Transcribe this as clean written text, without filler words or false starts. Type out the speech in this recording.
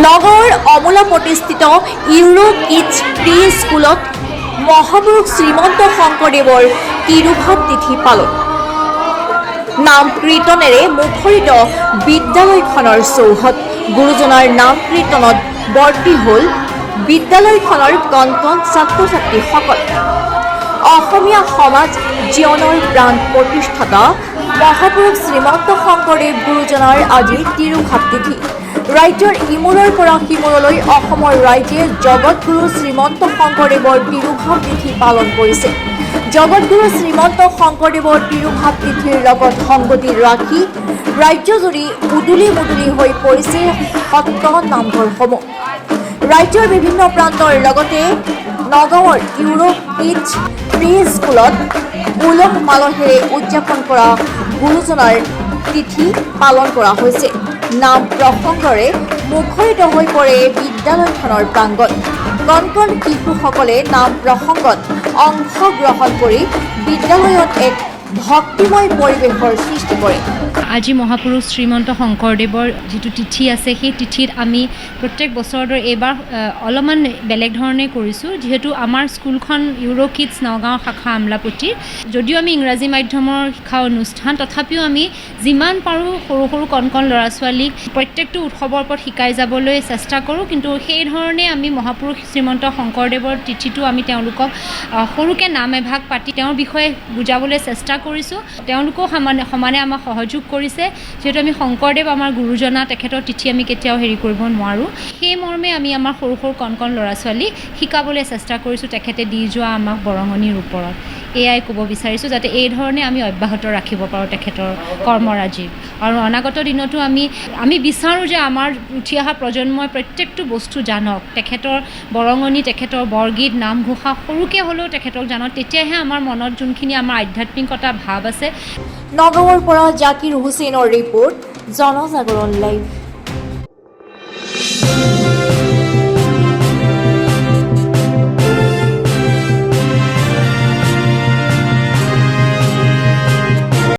নগৰৰ অমূলা প্ৰতিষ্ঠিত euro kids pre স্কুলত মহাপুৰুষ শ্ৰীমন্ত শংকৰদেৱৰ তিৰুভাৱ তিথি পালন। নাম কীৰ্তনেৰে মুখৰিত বিদ্যালয়খনৰ চৌহদ। গুৰুজনাৰ নাম কীৰ্তনত বৰ্তি হ'ল বিদ্যালয়খনৰ কণ কণ ছাত্ৰ ছাত্ৰীসকল। অসমীয়া সমাজ জীৱনৰ প্ৰাণ প্ৰতিষ্ঠাতা মহাপুৰুষ শ্ৰীমন্ত শংকৰদেৱ গুৰুজনাৰ আজি তিৰুভাৱ তিথি। ৰাজ্যৰ ইমূৰৰ পৰা সিমূৰলৈ অসমৰ ৰাইজে জগতগুৰু শ্ৰীমন্ত শংকৰদেৱৰ তিৰুভাৱ তিথি পালন কৰিছে। জগতগুৰু শ্ৰীমন্ত শংকৰদেৱৰ তিৰুভাৱ তিথিৰ লগত সংগতি ৰাখি ৰাজ্যজুৰি উদুলি মুদুলি হৈ পৰিছে সত্ৰ নামঘৰসমূহ। ৰাজ্যৰ বিভিন্ন প্ৰান্তৰ লগতে নগাঁৱৰ ইউৰো কিডছ প্ৰি স্কুলত উলহ মালহেৰে উদযাপন কৰা গুৰুজনাৰ তিথি পালন কৰা হৈছে। নাম প্ৰসংগৰে মুখৰিত হৈ পৰে বিদ্যালয়খনৰ প্ৰাংগণ। কণ কণ শিশুসকলে নাম প্ৰসংগত অংশগ্ৰহণ কৰি বিদ্যালয়ত এক ভক্তিময় পৰিৱেশৰ সৃষ্টি কৰে। আজি মহাপুৰুষ শ্ৰীমন্ত শংকৰদেৱৰ যিটো তিথি আছে সেই তিথিত আমি প্ৰত্যেক বছৰৰ দৰে এইবাৰ অলপমান বেলেগ ধৰণে কৰিছোঁ, যিহেতু আমাৰ স্কুলখন ইউৰো কিডছ নগাঁও শাখা আমলাপট্টিৰ। যদিও আমি ইংৰাজী মাধ্যমৰ শিক্ষা অনুষ্ঠান, তথাপিও আমি যিমান পাৰোঁ সৰু সৰু কণ কণ ল'ৰা ছোৱালীক প্ৰত্যেকটো উৎসৱৰ ওপৰত শিকাই যাবলৈ চেষ্টা কৰোঁ। কিন্তু সেই ধৰণে আমি মহাপুৰুষ শ্ৰীমন্ত শংকৰদেৱৰ তিথিটো আমি তেওঁলোকক সৰুকৈ নাম এভাগ পাতি তেওঁৰ বিষয়ে বুজাবলৈ চেষ্টা কৰিছোঁ। তেওঁলোকেও সমানে আমাক সহযোগ কৰিছে, যিহেতু আমি শংকৰদেৱ আমাৰ গুৰুজনা, তেখেতৰ তিথি আমি কেতিয়াও হেৰি কৰিব নোৱাৰোঁ। সেই মৰ্মে আমি আমাৰ সৰু সৰু কণ কণ ল'ৰা ছোৱালীক শিকাবলৈ চেষ্টা কৰিছোঁ তেখেতে দি যোৱা আমাক বৰঙণিৰ ওপৰত। এয়াই ক'ব বিচাৰিছোঁ, যাতে এই ধৰণে আমি অব্যাহত ৰাখিব পাৰোঁ তেখেতৰ কৰ্মৰাজি। আৰু অনাগত দিনতো আমি বিচাৰোঁ যে আমাৰ উঠি অহা প্ৰজন্মই প্ৰত্যেকটো বস্তু জানক, তেখেতৰ বৰঙণি, তেখেতৰ বৰগীত, নামঘোষা সৰুকৈ হ'লেও তেখেতক জানক। তেতিয়াহে আমাৰ মনত যোনখিনি আমাৰ আধ্যাত্মিকতা ভাৱ আছে। নগাঁৱৰ পৰা জাকিৰ হুছেইনৰ ৰিপৰ্ট, জনজাগৰণ লাইভ।